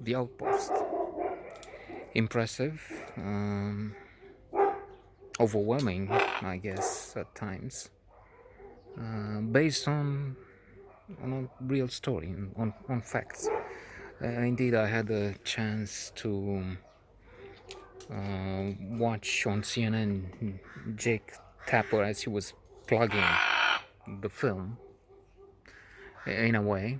The Outpost. Impressive, overwhelming, I guess, at times. Based on a real story, on facts. Indeed, I had a chance to watch on CNN Jake Tapper as he was plugging the film in a way.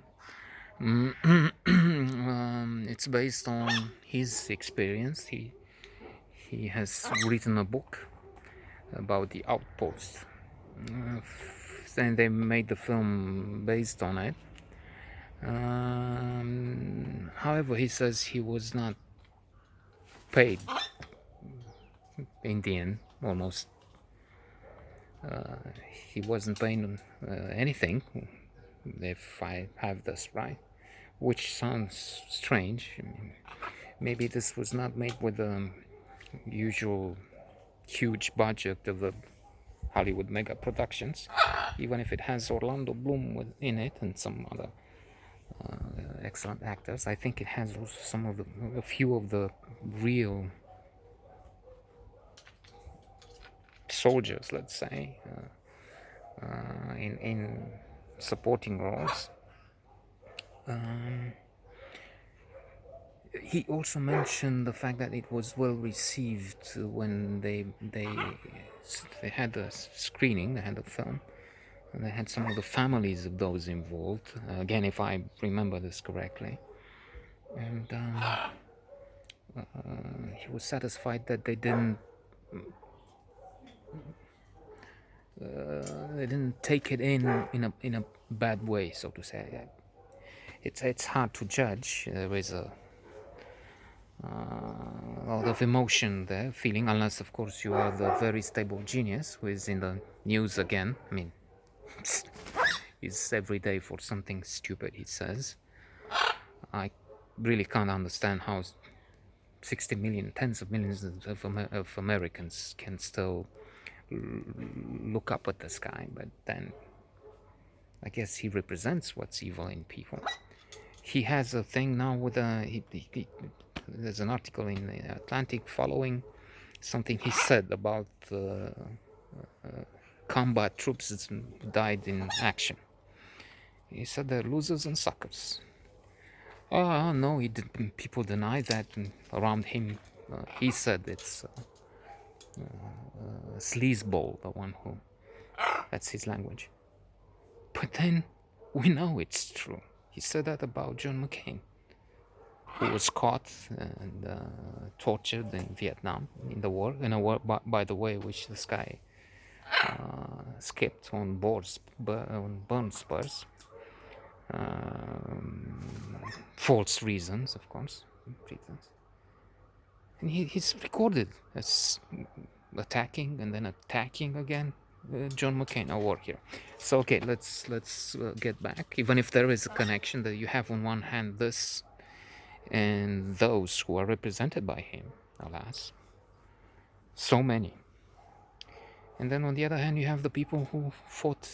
It's based on his experience. He has written a book about the Outpost, and they made the film based on it. However, he says he was not paid in the end. Almost, he wasn't paying anything. If I have this right, which sounds strange. I mean, maybe this was not made with the usual huge budget of the Hollywood mega productions, even if it has Orlando Bloom in it and some other excellent actors. I think it has also a few of the real soldiers, let's say, in supporting roles. He also mentioned the fact that it was well received when they had a screening, they had a film, and they had some of the families of those involved. Again, if I remember this correctly, and he was satisfied that they didn't take it in a bad way, so to say. It's hard to judge. There is a lot of emotion there, feeling, unless of course you are the very stable genius who is in the news again. I mean, it's every day for something stupid he says. I really can't understand how 60 million, tens of millions of Americans can still look up at this guy, but then I guess he represents what's evil in people. He has a thing now with there's an article in the Atlantic following something he said about combat troops that died in action. He said they're losers and suckers. Oh no, people deny that around him. He said it's sleazeball, the one who, that's his language. But then we know it's true. He said that about John McCain, who was caught and tortured in Vietnam in the war, by the way, which this guy skipped on burn spurs. False reasons, of course, reasons. And he's recorded as attacking and then attacking again John McCain. I'll work here. So okay, let's get back. Even if there is a connection that you have on one hand this and those who are represented by him, alas, so many. And then on the other hand, you have the people who fought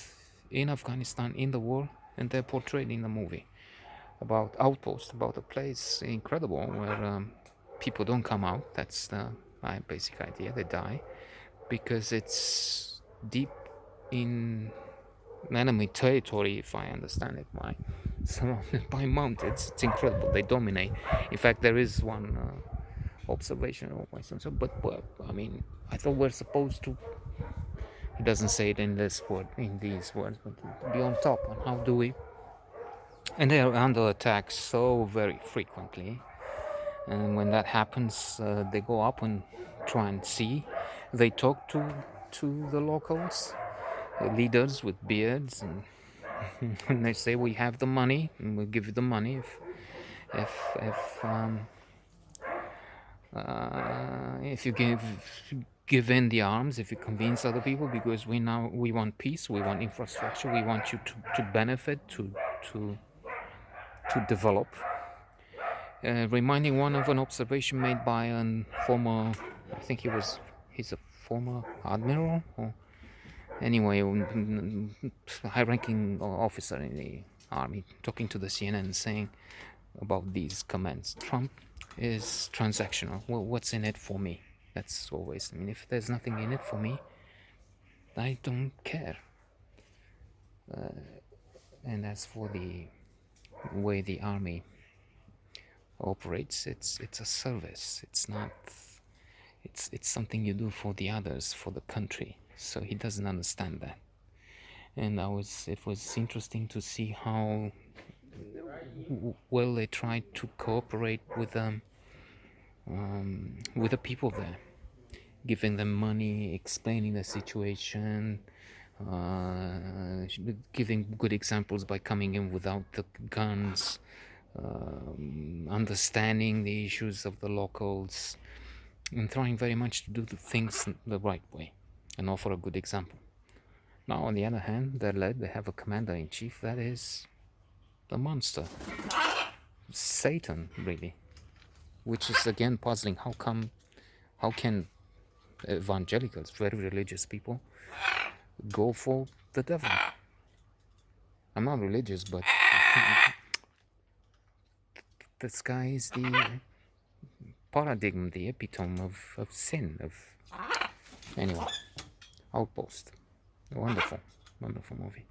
in Afghanistan in the war, and they're portrayed in the movie about Outpost, about a place incredible where people don't come out. That's the basic idea. They die because it's deep in enemy territory, if I understand it, surrounded by mountains. It's incredible. They dominate. In fact, there is one observation of my son. But I mean, I thought we're supposed to. He doesn't say it in these words, but to be on top. And how do we? And they are under attack so very frequently. And when that happens, they go up and try and see. They talk to the locals, leaders with beards, and they say, "We have the money, and we'll give you the money if you give in the arms, if you convince other people, because we want peace, we want infrastructure, we want you to benefit, to develop." Reminding one of an observation made by a former, I think he's a former admiral, or anyway, high-ranking officer in the army, talking to the CNN, saying about these comments. Trump is transactional. Well, what's in it for me? That's always, I mean, if there's nothing in it for me, I don't care. And as for the way the army operates, it's a service. It's not. It's something you do for the others, for the country. So he doesn't understand that. And it was interesting to see how well they tried to cooperate with the people there, giving them money, explaining the situation, giving good examples by coming in without the guns, understanding the issues of the locals, and trying very much to do the things the right way and offer a good example. Now, on the other hand, they have a commander-in-chief that is a monster, Satan, really, which is again puzzling. How can evangelicals, very religious people, go for the devil? I'm not religious, but this guy is the paradigm, the epitome of sin. Anyway, Outpost, wonderful, wonderful movie.